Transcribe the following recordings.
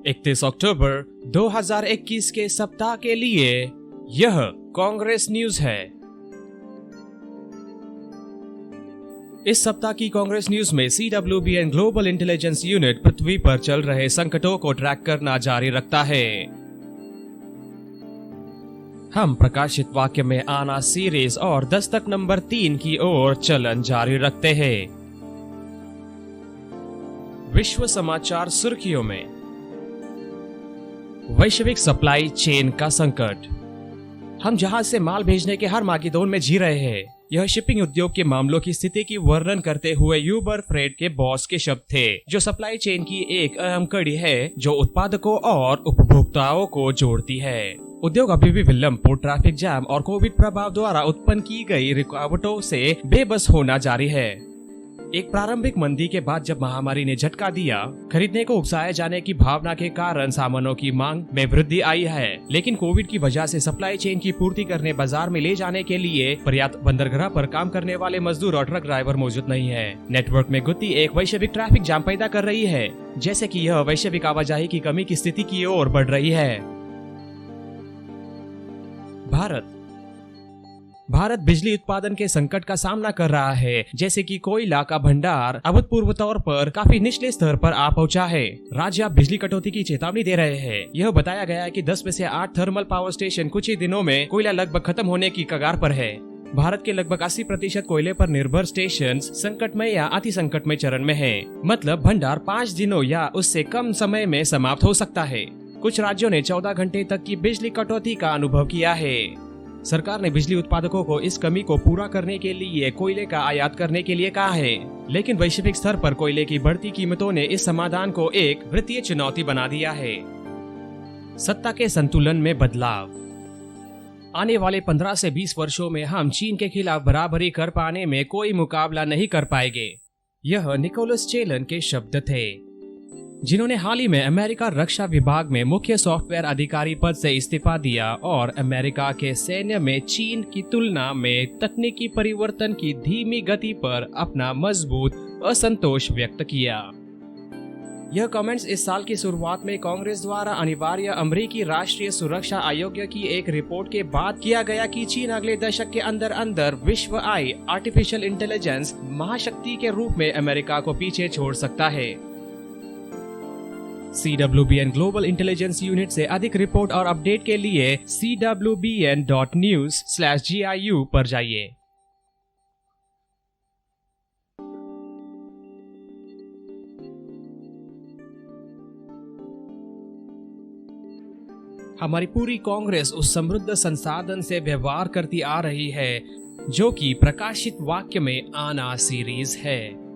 31 अक्टूबर 2021 के सप्ताह के लिए यह कांग्रेस न्यूज है। इस सप्ताह की कांग्रेस न्यूज में CWBN ग्लोबल इंटेलिजेंस यूनिट पृथ्वी पर चल रहे संकटों को ट्रैक करना जारी रखता है। हम प्रकाशित वाक्य में आना सीरीज और दस्तक नंबर 3 की ओर चलन जारी रखते हैं। विश्व समाचार सुर्खियों में वैश्विक सप्लाई चेन का संकट। हम जहाज से माल भेजने के हर मागीदौड़ में जी रहे हैं। यह शिपिंग उद्योग के मामलों की स्थिति की वर्णन करते हुए यूबर फ्रेट के बॉस के शब्द थे, जो सप्लाई चेन की एक अहम कड़ी है जो उत्पादकों और उपभोक्ताओं को जोड़ती है। उद्योग अभी भी विलंब, पोर्ट ट्रैफिक जैम और कोविड प्रभाव द्वारा उत्पन्न की गई रुकावटों से बेबस होना जारी है। एक प्रारंभिक मंदी के बाद जब महामारी ने झटका दिया, खरीदने को उकसाए जाने की भावना के कारण सामानों की मांग में वृद्धि आई है, लेकिन कोविड की वजह से सप्लाई चेन की पूर्ति करने बाजार में ले जाने के लिए पर्याप्त बंदरगाह पर काम करने वाले मजदूर और ट्रक ड्राइवर मौजूद नहीं है। नेटवर्क में गति एक वैश्विक ट्रैफिक जाम पैदा कर रही है, जैसे कि यह वैश्विक आवाजाही की कमी की स्थिति की ओर बढ़ रही है। भारत बिजली उत्पादन के संकट का सामना कर रहा है, जैसे कि कोयला का भंडार अभूतपूर्व तौर पर काफी निचले स्तर पर आ पहुंचा है। राज्य अब बिजली कटौती की चेतावनी दे रहे हैं। यह बताया गया है कि 10 में से 8 थर्मल पावर स्टेशन कुछ ही दिनों में कोयला लगभग खत्म होने की कगार पर है। भारत के लगभग 80% कोयले पर निर्भर स्टेशन संकटमय या अति संकटमय चरण में है, मतलब भंडार 5 दिनों या उससे कम समय में समाप्त हो सकता है। कुछ राज्यों ने 14 घंटे तक की बिजली कटौती का अनुभव किया है। सरकार ने बिजली उत्पादकों को इस कमी को पूरा करने के लिए कोयले का आयात करने के लिए कहा है, लेकिन वैश्विक स्तर पर कोयले की बढ़ती कीमतों ने इस समाधान को एक वित्तीय चुनौती बना दिया है। सत्ता के संतुलन में बदलाव। आने वाले 15 से 20 वर्षों में हम चीन के खिलाफ बराबरी कर पाने में कोई मुकाबला नहीं कर पाएंगे। यह निकोलस चेलन के शब्द थे, जिन्होंने हाल ही में अमेरिका रक्षा विभाग में मुख्य सॉफ्टवेयर अधिकारी पद से इस्तीफा दिया और अमेरिका के सैन्य में चीन की तुलना में तकनीकी परिवर्तन की धीमी गति पर अपना मजबूत असंतोष व्यक्त किया। यह कमेंट्स इस साल की शुरुआत में कांग्रेस द्वारा अनिवार्य अमेरिकी राष्ट्रीय सुरक्षा आयोग की एक रिपोर्ट के बाद किया गया कि चीन अगले दशक के अंदर अंदर विश्व आर्टिफिशियल इंटेलिजेंस महाशक्ति के रूप में अमेरिका को पीछे छोड़ सकता है। CWBN ग्लोबल इंटेलिजेंस यूनिट से अधिक रिपोर्ट और अपडेट के लिए cwbn.news/giu पर जाइए। हमारी पूरी कांग्रेस उस समृद्ध संसाधन से व्यवहार करती आ रही है जो कि प्रकाशित वाक्य में आना सीरीज है।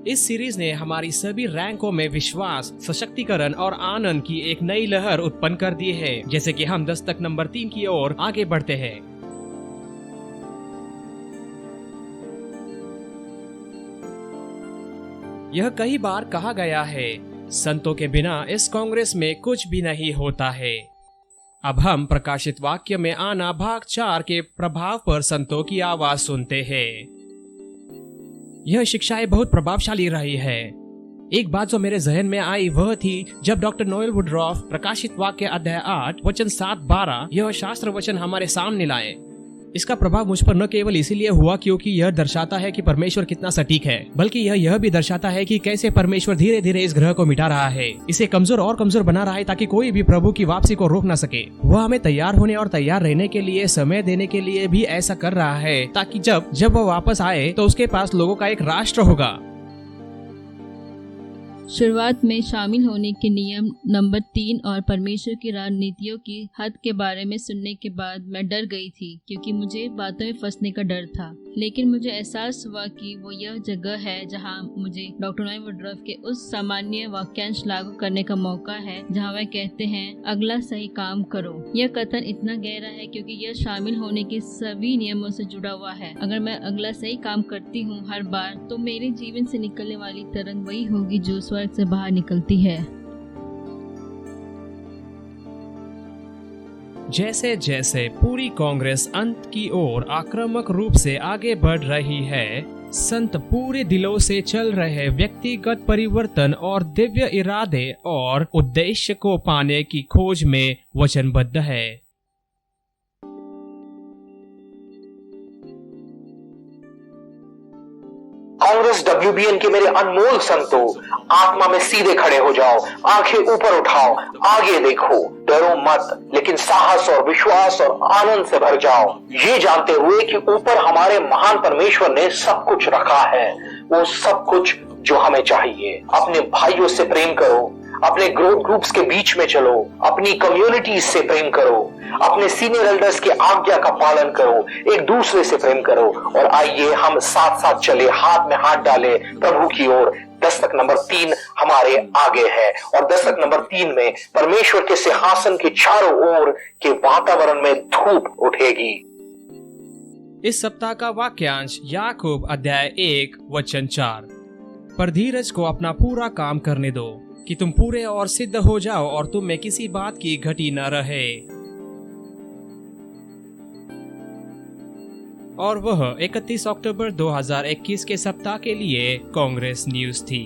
इस सीरीज ने हमारी सभी रैंकों में विश्वास, सशक्तिकरण और आनंद की एक नई लहर उत्पन्न कर दी है, जैसे कि हम दस्तक नंबर 3 की ओर आगे बढ़ते हैं। यह कई बार कहा गया है, संतों के बिना इस कांग्रेस में कुछ भी नहीं होता है। अब हम प्रकाशित वाक्य में आना भाग 4 के प्रभाव पर संतों की आवाज सुनते हैं। यह शिक्षाएं बहुत प्रभावशाली रही है। एक बात जो मेरे जहन में आई वह थी जब डॉक्टर नोएल वुडरॉफ प्रकाशित वाक्य अध्याय 8 वचन 7-12 यह शास्त्र वचन हमारे सामने लाए। इसका प्रभाव मुझ पर न केवल इसीलिए हुआ क्योंकि यह दर्शाता है कि परमेश्वर कितना सटीक है, बल्कि यह भी दर्शाता है कि कैसे परमेश्वर धीरे धीरे इस ग्रह को मिटा रहा है, इसे कमजोर और कमजोर बना रहा है ताकि कोई भी प्रभु की वापसी को रोक ना सके। वह हमें तैयार होने और तैयार रहने के लिए समय देने के लिए भी ऐसा कर रहा है, ताकि जब वह वापस आए तो उसके पास लोगों का एक राष्ट्र होगा। शुरुआत में शामिल होने के नियम नंबर 3 और परमेश्वर की रणनीतियों की हद के बारे में सुनने के बाद मैं डर गई थी, क्योंकि मुझे बातों में फंसने का डर था। लेकिन मुझे एहसास हुआ कि वो यह जगह है जहां मुझे डॉक्टर नोएल वुडरॉफ के उस सामान्य वाक्यांश लागू करने का मौका है जहां वह कहते हैं, अगला सही काम करो। यह कथन इतना गहरा है क्योंकि यह शामिल होने के सभी नियमों से जुड़ा हुआ है। अगर मैं अगला सही काम करती हूँ हर बार, तो मेरे जीवन से निकलने वाली तरंग वही होगी जो स्वर्ग से बाहर निकलती है। जैसे जैसे पूरी कांग्रेस अंत की ओर आक्रामक रूप से आगे बढ़ रही है, संत पूरे दिलों से चल रहे व्यक्तिगत परिवर्तन और दिव्य इरादे और उद्देश्य को पाने की खोज में वचनबद्ध है। कांग्रेस WBN के मेरे अनमोल संतों, आत्मा में सीधे खड़े हो जाओ, आंखें ऊपर उठाओ, आगे देखो, डरो मत, लेकिन साहस और विश्वास और आनंद से भर जाओ, ये जानते हुए कि ऊपर हमारे महान परमेश्वर ने सब कुछ रखा है, वो सब कुछ जो हमें चाहिए। अपने भाइयों से प्रेम करो, अपने ग्रोथ ग्रुप्स के बीच में चलो, अपनी कम्युनिटी से प्रेम करो, अपने सीनियर एल्डर्स की आज्ञा का पालन करो, एक दूसरे से प्रेम करो, और आइए हम साथ साथ चले, हाथ में हाथ डाले प्रभु की ओर। दस्तक नंबर 3 हमारे आगे है, और दस्तक नंबर 3 में परमेश्वर के सिंहासन के चारों ओर के वातावरण में धूप उठेगी। इस सप्ताह का वाक्यांश याकूब अध्याय 1 वचन 4। पर धीरज को अपना पूरा काम करने दो कि तुम पूरे और सिद्ध हो जाओ और तुम में किसी बात की घटी न रहे। और वह 31 अक्टूबर 2021 के सप्ताह के लिए कांग्रेस न्यूज थी।